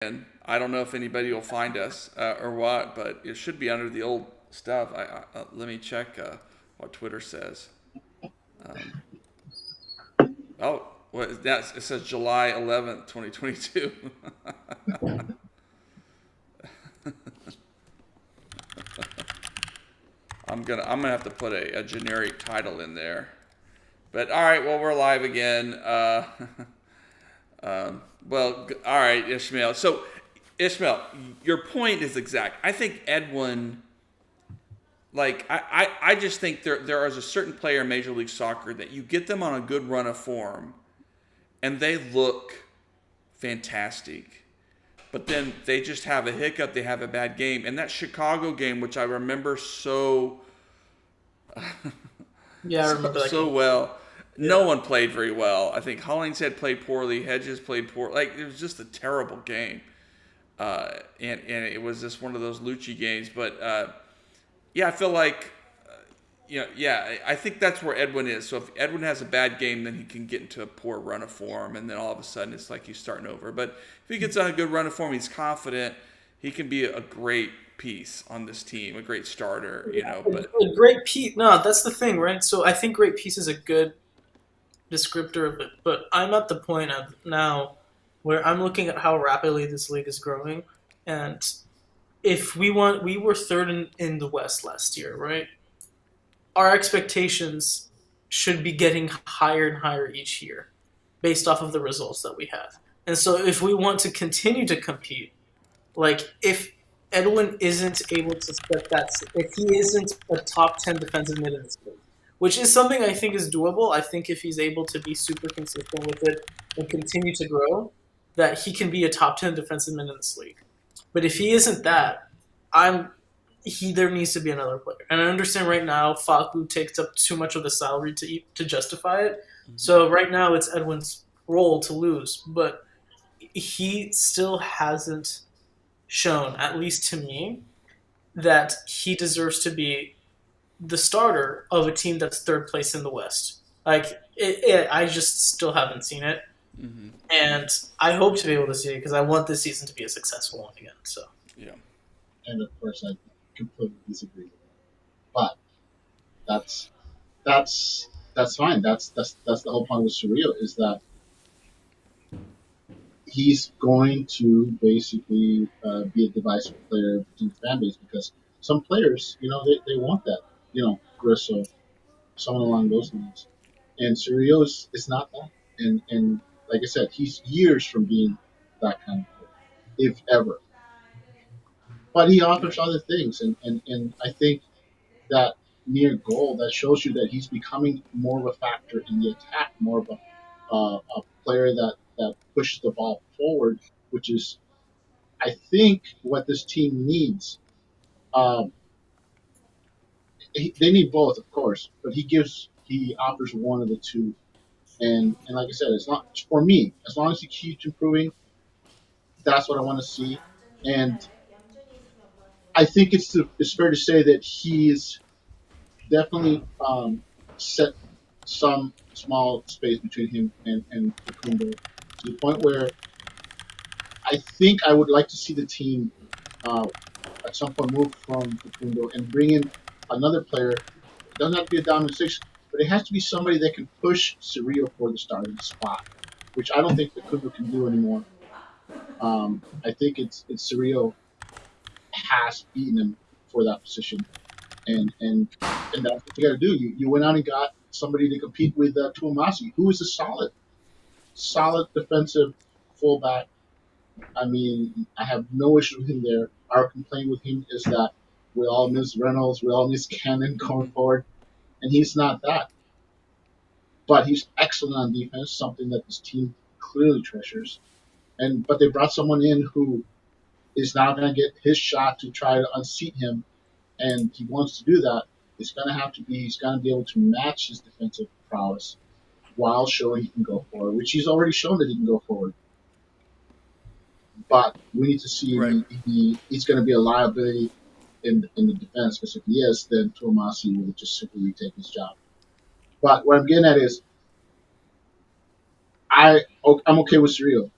And I don't know if anybody will find us or what, but it should be under the old stuff. Let me check what Twitter says. Um, oh, what that? It says July 11th, 2022. I'm gonna have to put a generic title in there. But all right, well we're live again. All right, Ishmael. So Ishmael, your point is exact. I think Edwin, I just think there is a certain player in Major League Soccer that you get them on a good run of form and they look fantastic. But then they just have a hiccup, they have a bad game. And that Chicago game, which I remember Yeah, I remember that so game. well, Yeah. no one played very well. I think Hollingshead played poorly, Hedges played poor. Like it was just a terrible game. And it was just one of those Lucci games. But yeah, I feel like yeah, I think that's where Edwin is. So if Edwin has a bad game, then he can get into a poor run of form, and then all of a sudden it's like he's starting over. But if he gets on a good run of form, he's confident. He can be a great piece on this team, a great starter. But A great piece. No, that's the thing, right? So I think great piece is a good descriptor of it, but I'm at the point of now where I'm looking at how rapidly this league is growing, and if we were third in the West last year, right? Our expectations should be getting higher and higher each year based off of the results that we have. And so if we want to continue to compete, like if Edwin isn't able to set that, if he isn't a top 10 defensive mid in this league, which is something I think is doable. I think if he's able to be super consistent with it and continue to grow, that he can be a top 10 defensive mid in this league. But if he isn't that, I'm he there needs to be another player. And I understand right now Faku takes up too much of the salary to justify it. So right now it's Edwin's role to lose, but he still hasn't shown, at least to me, that he deserves to be the starter of a team that's third place in the West. I just still haven't seen it, mm-hmm. and I hope to be able to see it because I want this season to be a successful one again. So Yeah, And of course, I completely disagree with that. But that's that's fine. That's the whole point with Surreal is that he's going to basically be a divisive player between the fan base because some players, they want that, Grisso, someone along those lines. And Surreal is not that. And like I said, he's years from being that kind of player, if ever. But he yeah, offers other things, and I think that near goal that shows you that he's becoming more of a factor in the attack, more of a player that pushes the ball forward, which is I think what this team needs. Um, they need both, of course, but he offers one of the two, and like I said, it's not for me. As long as he keeps improving, that's what I want to see, and I think it's fair to say that he's definitely set some small space between him and Facundo to the point where I think I would like to see the team uh, at some point move from Facundo and bring in another player. It doesn't have to be a dominant six, but it has to be somebody that can push Cerrillo for the starting spot, which I don't think Facundo can do anymore. I think it's Cerrillo has beaten him for that position, and that's what you got to do. You went out and got somebody to compete with Tuamasi, who is a solid defensive fullback. I mean, I have no issue with him there. Our complaint with him is that we all miss Reynolds, we all miss Cannon going forward, and he's not that. But he's excellent on defense, something that this team clearly treasures. And but they brought someone in who is now going to get his shot to try to unseat him, and he wants to do that. It's going to have to be he's going to be able to match his defensive prowess while showing he can go forward, which he's already shown that he can go forward. But we need to see right. he's going to be a liability in the defense because if he is, then Tuamasi will just simply retake his job. But what I'm getting at is I'm okay with Surreal.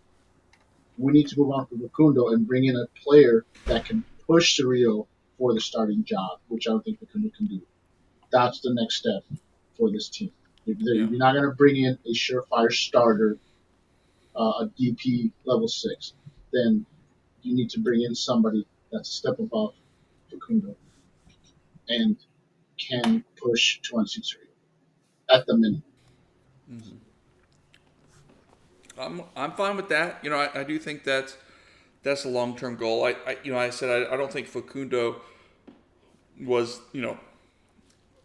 we need to move on from Facundo and bring in a player that can push Cerrillo for the starting job, which I don't think Facundo can do. That's the next step for this team. If Yeah. you're not going to bring in a surefire starter, a DP level 6, then you need to bring in somebody that's a step above Facundo and can push to unseat Cerrillo at the minimum. Hmm. I'm fine with that. I do think that's a long term goal. I said I don't think Facundo was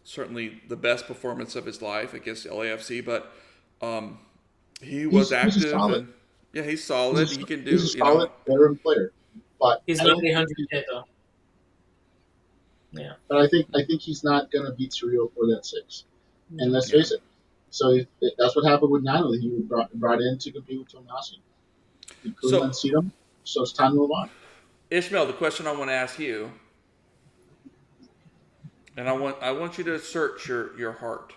certainly the best performance of his life against LAFC, but um, he was He's a active solid. and yeah, he's solid. He can He's a do solid veteran player, but He's I not don't. 800K though. Yeah. But I think he's not going to beat Cerrillo for that 6. And let's Yeah. face it. So that's what happened with Nani. He was brought in to compete with Tomassi. He couldn't So unseat him, so it's time to move on. Ishmael, the question I want to ask you, and I want you to search your heart.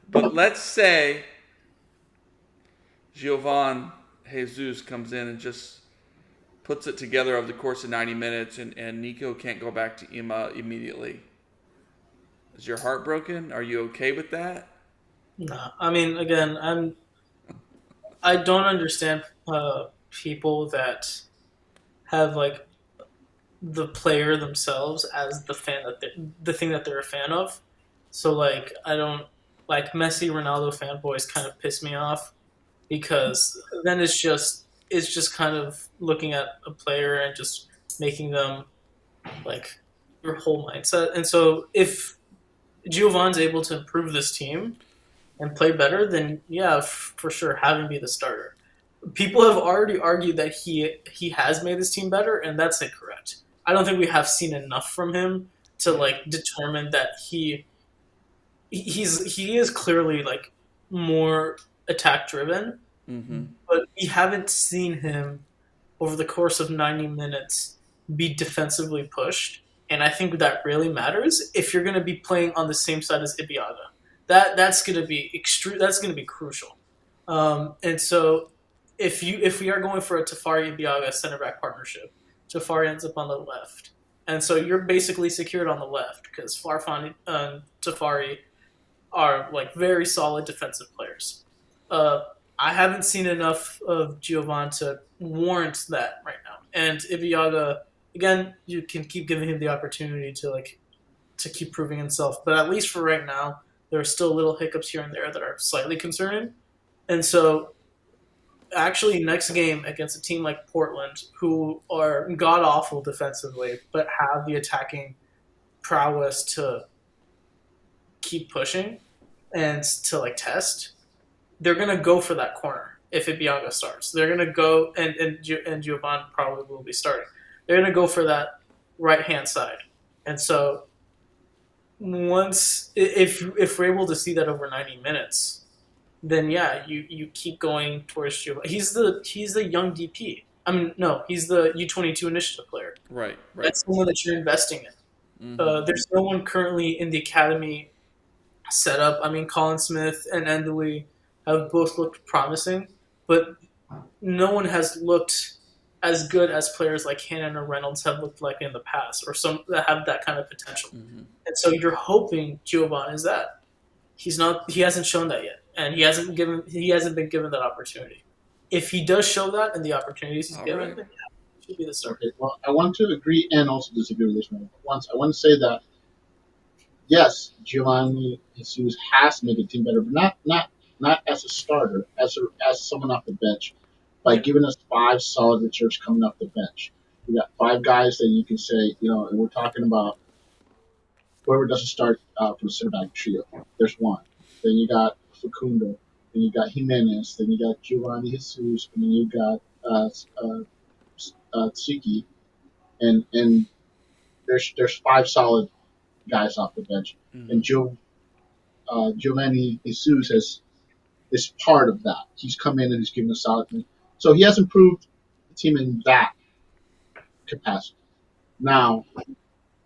But let's say Giovan Jesus comes in and just puts it together over the course of 90 minutes, and Nico can't go back to Ima immediately. Is your heart broken? Are you okay with that? No, I mean, again, I don't understand people that have like the player themselves as the thing that they're a fan of. So like, I don't like Messi, Ronaldo fanboys kind of piss me off because then it's just kind of looking at a player and just making them like your whole mindset. And so if Giovan's able to improve this team and play better, then yeah, for sure, have him be the starter. People have already argued that he has made this team better, and that's incorrect. I don't think we have seen enough from him to like determine that he is clearly like more attack driven, Mm-hmm. but we haven't seen him over the course of 90 minutes be defensively pushed. And I think that really matters if you're going to be playing on the same side as Ibiaga. That's going to be that's going to be crucial. And so if we are going for a Tafari Ibiaga center back partnership, Tafari ends up on the left. And so you're basically secured on the left because Farfan and Tafari are like very solid defensive players. Uh, I haven't seen enough of Giovan to warrant that right now. And Ibiaga, again, you can keep giving him the opportunity to keep proving himself. But at least for right now, there are still little hiccups here and there that are slightly concerning. And so, actually, next game against a team like Portland, who are god awful defensively, but have the attacking prowess to keep pushing and to like test, they're gonna go for that corner if Ibiaga starts. They're gonna go and Giovan probably will be starting. They're gonna go for that right hand side, and so once if we're able to see that over 90 minutes, then yeah, you keep going towards Giovan. He's the young DP. I mean, no, he's the U22 initiative player. Right. Right. That's someone that you're investing in. Mm-hmm. There's no one currently in the academy set up. I mean, Colin Smith and Endley have both looked promising, but no one has looked as good as players like Hannon or Reynolds have looked like in the past, or some that have that kind of potential. Mm-hmm. And so you're hoping Giovan is that. He's not. He hasn't shown that yet, and he hasn't been given that opportunity. If he does show that in the opportunities he's All given, right. then yeah, he should be the starter. Okay, well, I want to agree and also disagree with this one. Once I want to say that yes, Giovanni Jesus has made the team better, but not as a starter, as someone off the bench, by Yeah. giving us 5 solid reserves coming off the bench. We got 5 guys that you can say, and we're talking about whoever doesn't start for the center back trio. There's one. Then you got Facundo. Then you got Jimenez. Then you got Giovanni Jesus. And then you got Tsiki. And there's 5 solid guys off the bench. Mm-hmm. And Giovanni Jesus is part of that. He's come in and he's given a solid thing. So he has improved the team in that capacity. Now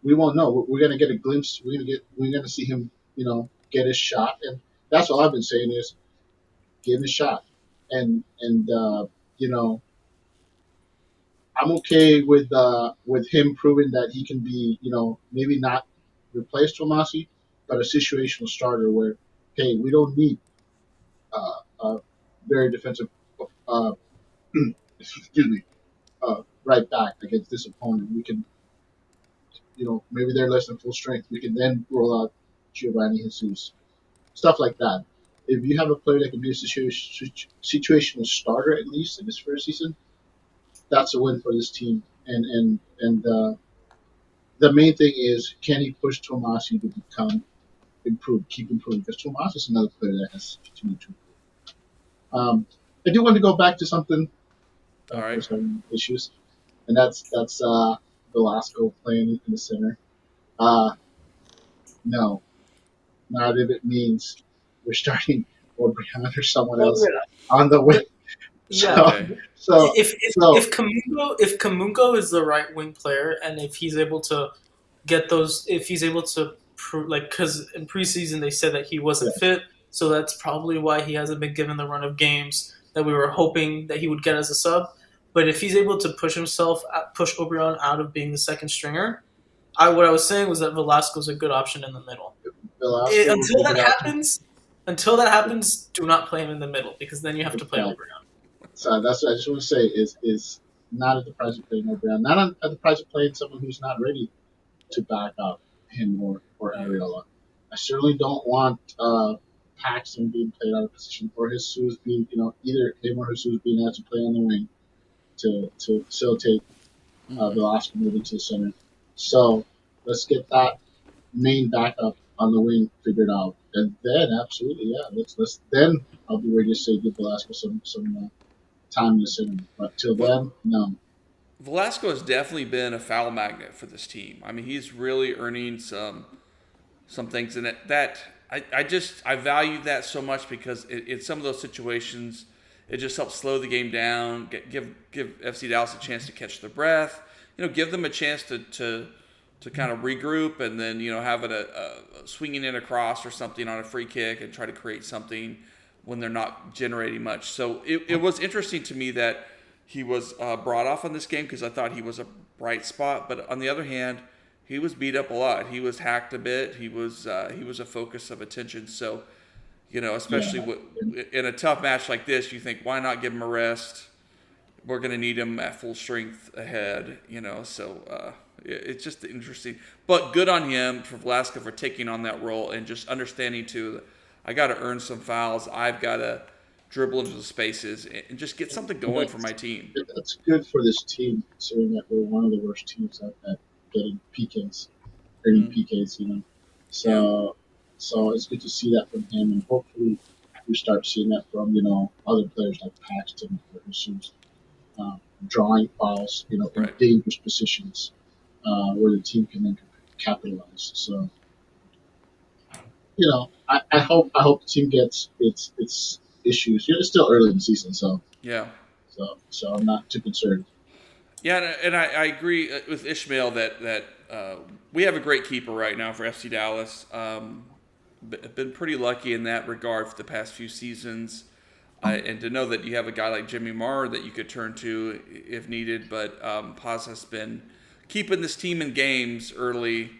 we won't know. We're gonna get a glimpse. We're gonna see him, get his shot. And that's all I've been saying is give him a shot. and you know, I'm okay with him proving that he can be, maybe not replace Tomasi, but a situational starter where, hey, we don't need a very defensive, uh, excuse me, right back against this opponent. We can, maybe they're less than full strength. We can then roll out Giovanni Jesus, stuff like that. If you have a player that can be a situational starter at least in his first season, that's a win for this team. And the main thing is, can he push Tomasi to become improved, keep improving? Because Tomasi is another player that has continued to improve. I do want to go back to something. All Of right. course, having issues, and that's Velasco playing in the center. Uh, no, not if it means we're starting or Brianna or someone Well, else on the wing. yeah. So, Okay. so, If Kamungo is the right wing player, and if he's able to get those, if he's able to prove, like, because in preseason they said that he wasn't yes, fit, so that's probably why he hasn't been given the run of games that we were hoping that he would get as a sub. But if he's able to push himself, push Oberon out of being the second stringer, what I was saying was that Velasco's a good option in the middle. Velasco would be Until a that good option. happens, do not play him in the middle because then you have to play Exactly. Oberon. So that's what I just want to say is not at the price of playing O'Brien, not at the price of playing someone who's not ready to back up him or Yeah. Ariola. I certainly don't want Paxton being played out of position or Jesus being, either him or Jesus being asked to play on the wing to facilitate Mm-hmm. Velasco moving to the center. So let's get that main backup on the wing figured out, and then absolutely, yeah, let's then I'll be ready to say give Velasco some time in the center. But till But then, no. Velasco has definitely been a foul magnet for this team. I mean, he's really earning some things in it that I value that so much because in some of those situations it just helps slow the game down, give FC Dallas a chance to catch their breath, give them a chance to kind of regroup and then have it a swinging in across or something on a free kick and try to create something when they're not generating much. So it was interesting to me that he was brought off on this game because I thought he was a bright spot, but on the other hand, he was beat up a lot. He was hacked a bit. He was a focus of attention. So, especially Yeah. in a tough match like this, you think, why not give him a rest? We're going to need him at full strength ahead. So it's just interesting. But good on him for Velasco for taking on that role and just understanding too. I got to earn some fouls. I've got to dribble into the spaces and just get something going for my team. That's good for this team, considering that we're one of the worst teams at getting PKs, earning Mm, PKs. yeah. So it's good to see that from him, and hopefully we start seeing that from other players like Paxton or Jesus, drawing fouls, in Right. dangerous positions where the team can then capitalize. So I hope the team gets its issues. It's still early in the season, so Yeah. so I'm not too concerned. Yeah, and I agree with Ishmael that we have a great keeper right now for FC Dallas. Been pretty lucky in that regard for the past few seasons, and to know that you have a guy like Jimmy Marr that you could turn to if needed. But Paz has been keeping this team in games early,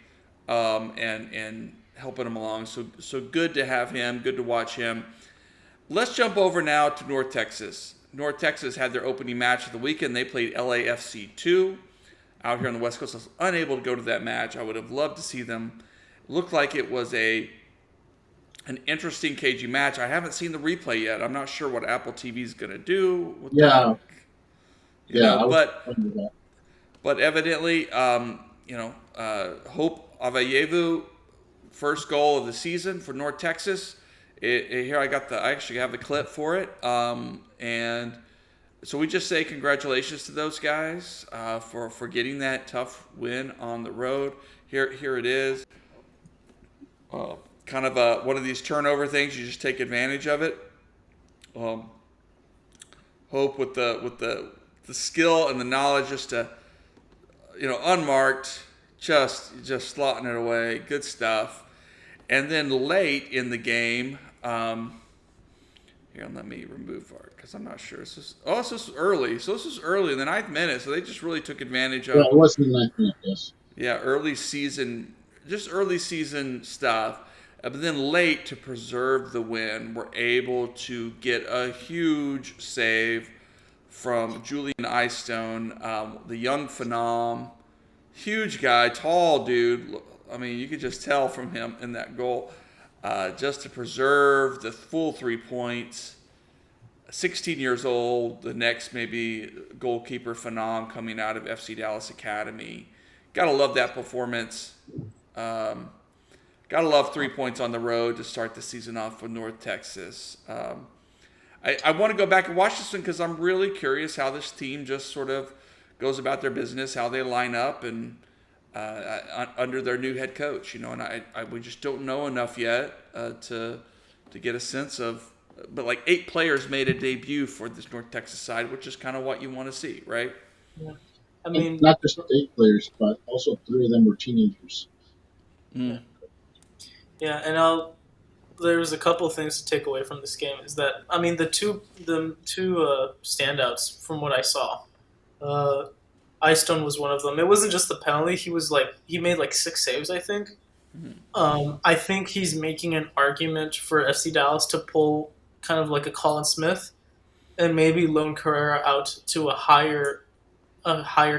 and helping them along. So good to have him. Good to watch him. Let's jump over now to North Texas. North Texas had their opening match of the weekend. They played LAFC 2 out here on the West Coast. I was unable to go to that match. I would have loved to see them. It looked like it was an interesting cagey match. I haven't seen the replay yet. I'm not sure what Apple TV is going to do with that. Yeah, yeah, I was But wondering that. evidently, Hope Avayevu, first goal of the season for North Texas. Here I actually have the clip for it, and so we just say congratulations to those guys for getting that tough win on the road. Here it is. Kind of one of these turnover things. You just take advantage of it. Hope with the skill and the knowledge just to unmarked, just slotting it away. Good stuff. And then late in the game, Here, let me remove art because I'm not sure. This is early. So this is early in the ninth minute. So they just really took advantage Yeah, of, it was in the ninth minute, yes. yeah, early season stuff. But then late to preserve the win, we're able to get a huge save from Julian Eystone, the young phenom, huge guy, tall dude. I mean, you could just tell from him in that goal, just to preserve the full 3 points. 16 years old, the next maybe goalkeeper phenom coming out of FC Dallas Academy. Gotta love that performance. Um, gotta love 3 points on the road to start the season off with North Texas. I want to go back and watch this one because I'm really curious how this team just sort of goes about their business, how they line up, and under their new head coach. And we just don't know enough yet to get a sense of. But like 8 players made a debut for this North Texas side, which is kind of what you want to see, right? Yeah. I And mean, not just 8 players, but also 3 of them were teenagers. yeah, yeah, and there's a couple of things to take away from this game. Is that I mean the two standouts from what I saw. Uh, Stone was one of them. It wasn't just the penalty. He made like 6 saves, I think. I think he's making an argument for FC Dallas to pull kind of like a Colin Smith and maybe loan Carrera out to a higher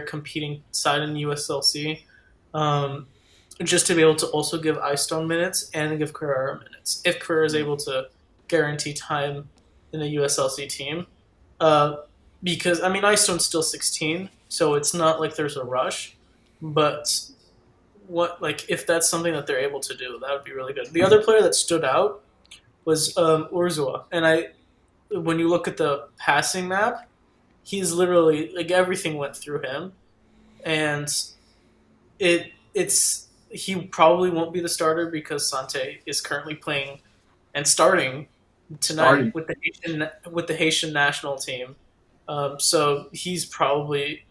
competing side in USLC, um, just to be able to also give Stone minutes and give Carrera minutes. If Carrera is able to guarantee time in a USLC team, uh, because I mean Stone's still 16, so it's not like there's a rush, but if that's something that they're able to do, that would be really good. The other player that stood out was Urzua, and when you look at the passing map, he's literally like everything went through him, and it's he probably won't be the starter because Sante is currently playing and starting tonight Starting. with the Haitian national team. So he's probably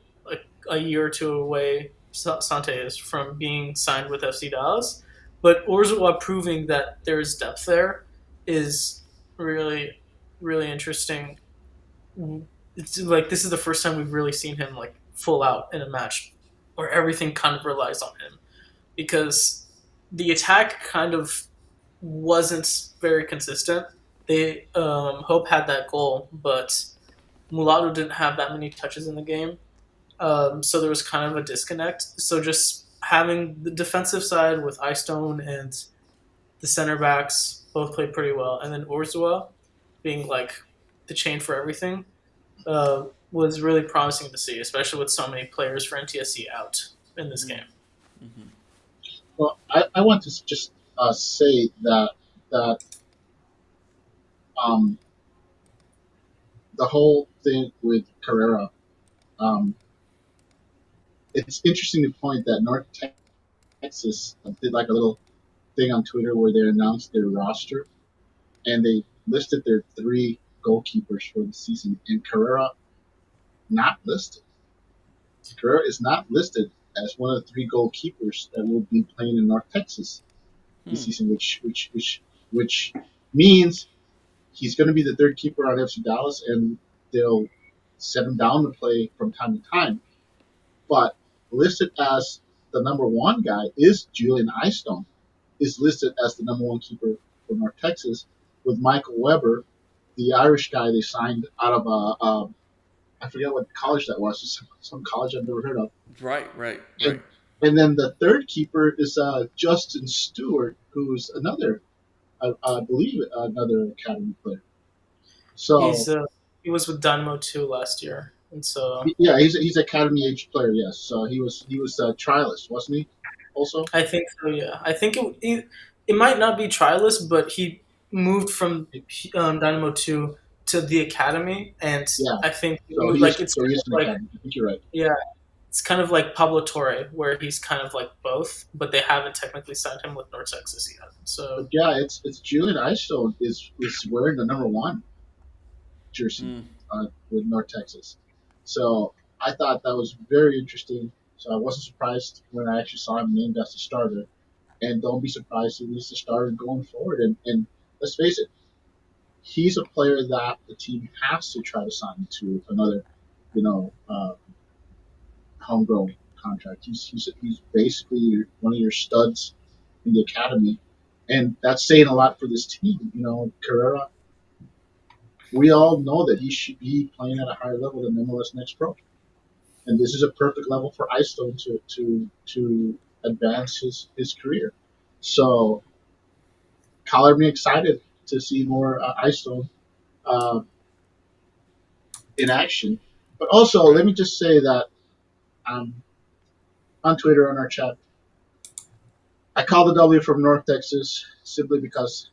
a year or two away. Sante is from being signed with FC Dallas, but Urzua proving that there is depth there is really really interesting. It's like this is the first time we've really seen him like full out in a match where everything kind of relies on him because the attack kind of wasn't very consistent. They Hope had that goal, but Mulatto didn't have that many touches in the game, so there was kind of a disconnect. So just having the defensive side with Stone and the center backs both played pretty well, and then Urzua being like the chain for everything was really promising to see, especially with so many players for NTSC out in this game. Mm-hmm. Well, I want to just say that um, the whole thing with Carrera, um, it's interesting to point that North Texas did like a little thing on Twitter where they announced their roster and they listed their 3 goalkeepers for the season, and Carrera not listed. Carrera is not listed as one of the 3 goalkeepers that will be playing in North Texas this season, which means he's going to be the third keeper on FC Dallas, and they'll set him down to play from time to time. But listed as the number 1 guy is Julian Eystone, is listed as the number 1 keeper for North Texas, with Michael Weber, the Irish guy they signed out of I forget what college that was, just some college I've never heard of. Right. And then the third keeper is Justin Stewart, who's another, I believe, another academy player. So He was with Dynamo 2 last year, and so yeah, he's academy age player. Yes, so he was a trialist, wasn't he? Also, I think so. Yeah, I think it might not be trialist, but he moved from Dynamo 2 to the academy, and yeah. I think So like it's he's an like academy. I think you're right. yeah, it's kind of like Pablo Torre, where he's kind of like both, but they haven't technically signed him with North Texas yet. So But yeah, it's Julian Eystone is wearing the number 1 jersey with North Texas. So I thought that was very interesting. So I wasn't surprised when I actually saw him named as the starter. And don't be surprised if he's the starter going forward. And let's face it, he's a player that the team has to try to sign to another, you know, homegrown contract. He's basically one of your studs in the academy, and that's saying a lot for this team. You know, Carrera. We all know that he should be playing at a higher level than MLS Next Pro, and this is a perfect level for Istone to advance his career. So, color me excited to see more Istone uh, in action. But also, let Right. me just say that on Twitter on our chat, I call the W from North Texas simply because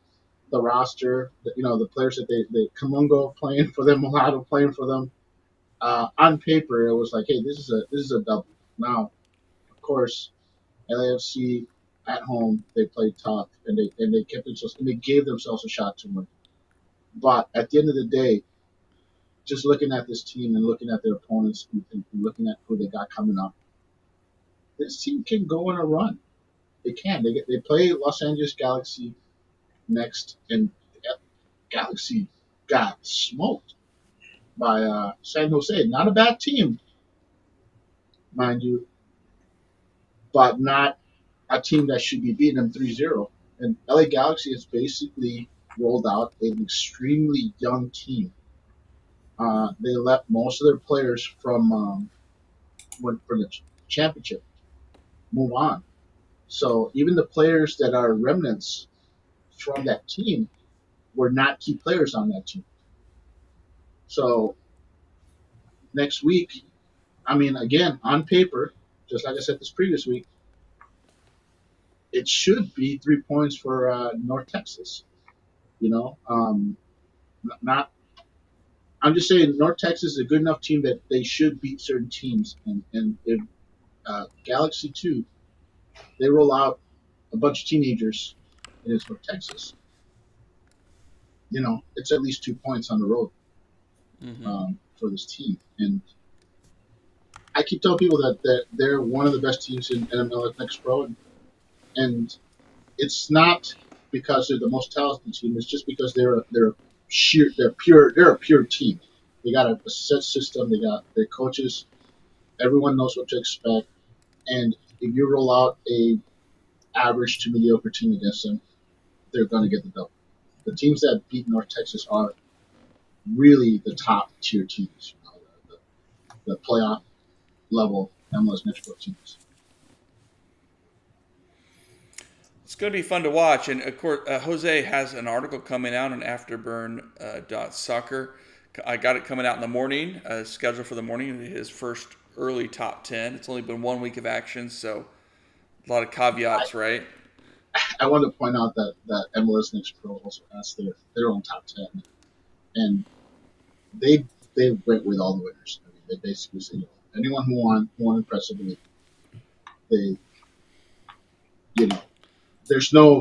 the roster, the players that they Kamungo playing for them, Mulatto playing for them. On paper, it was like, hey, this is a W. Now, of course, LAFC at home they played tough and they kept themselves and they gave themselves a shot to win. But at the end of the day, just looking at this team and looking at their opponents and looking at who they got coming up, this team can go on a run. They can. They play Los Angeles Galaxy next, and Galaxy got smoked by San Jose. Not a bad team, mind you, but not a team that should be beating them 3-0. And LA Galaxy has basically rolled out an extremely young team. They left most of their players from for the championship move on. So even the players that are remnants from that team were not key players on that team. So next week, I mean, again, on paper, just like I said this previous week, it should be 3 points for North Texas. You know, not. I'm just saying North Texas is a good enough team that they should beat certain teams. And if Galaxy 2, they roll out a bunch of teenagers in North Texas, it's at least 2 points on the road Mm-hmm. for this team. And I keep telling people that they're one of the best teams in NML Next Pro, and it's not because they're the most talented team. It's just because they're a pure team. They got a set system. They got their coaches. Everyone knows what to expect. And if you roll out a average to mediocre team against them, they're going to get the double. The teams that beat North Texas are really the top tier teams, the playoff level MLS Metro teams. It's going to be fun to watch. And of course, Jose has an article coming out on afterburn.soccer. I got it coming out in the morning, scheduled for the morning, his first early top 10. It's only been 1 week of action, so a lot of I, caveats, right? I want to point out that MLS Next Pro also has their own top 10, and they they went with all the winners. I mean, they basically said, anyone who won impressively, they you know there's no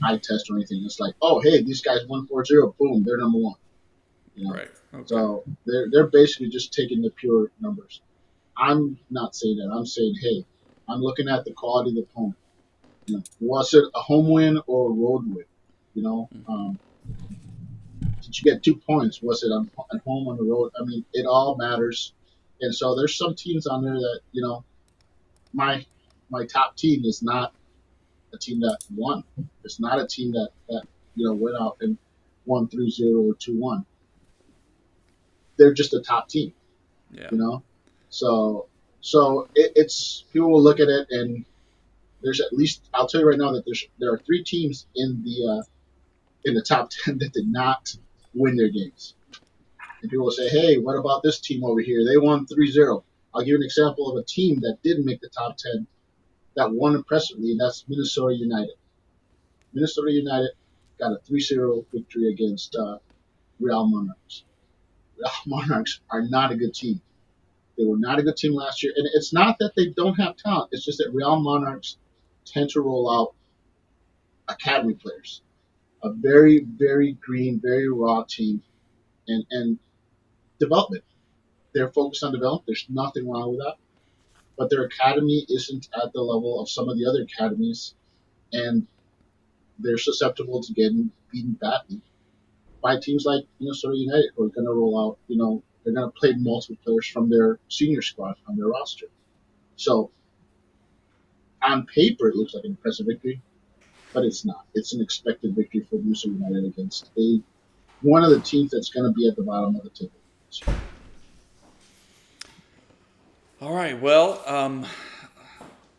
eye test or anything. It's like, oh, hey, these guys won 4-0, boom, they're number one. You know, Right. Okay. so they're basically just taking the pure numbers. I'm not saying that. I'm saying, hey, I'm looking at the quality of the opponent. Was it a home win or a road win? Did you get 2 points? Was it at home on the road? I mean, it all matters. And so there's some teams on there that my my top team is not a team that won. It's not a team that went out and won 3-0 or 2-1. They're just a top team, Yeah. you know. So it's people will look at it, and there's at least, I'll tell you right now that there are 3 teams in the top 10 that did not win their games. And people will say, hey, what about this team over here? They won 3-0. I'll give you an example of a team that didn't make the top 10 that won impressively, and that's Minnesota United. Minnesota United got a 3-0 victory against Real Monarchs. Real Monarchs are not a good team. They were not a good team last year. And it's not that they don't have talent. It's just that Real Monarchs tend to roll out academy players. A very, very green, very raw team. And development. They're focused on development. There's nothing wrong with that. But their academy isn't at the level of some of the other academies. And they're susceptible to getting beaten badly. by teams like Minnesota United, who are going to roll out. They're going to play multiple players from their senior squad on their roster. So on paper, it looks like an impressive victory, but it's not. It's an expected victory for Minnesota United against one of the teams that's going to be at the bottom of the table. All right. Well,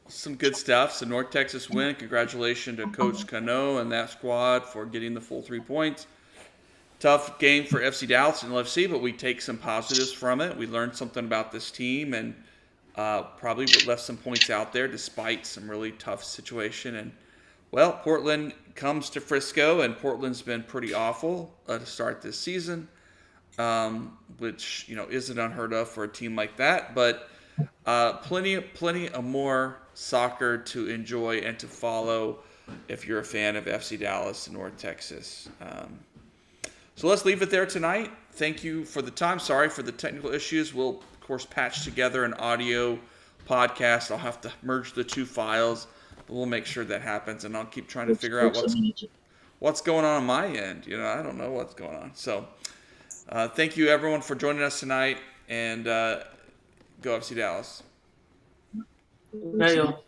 some good stuff. So North Texas win. Congratulations to Coach Cano and that squad for getting the full 3 points. Tough game for FC Dallas and LFC, but we take some positives from it. We learned something about this team and probably left some points out there despite some really tough situation. And, well, Portland comes to Frisco, and Portland's been pretty awful to start this season, which, isn't unheard of for a team like that. But plenty of more soccer to enjoy and to follow if you're a fan of FC Dallas and North Texas. So let's leave it there tonight. Thank you for the time. Sorry for the technical issues. We'll, of course, patch together an audio podcast. I'll have to merge the 2 files, but we'll make sure that happens, and I'll keep trying to figure out what's going on my end. I don't know what's going on. So thank you, everyone, for joining us tonight, and go FC Dallas. There you go.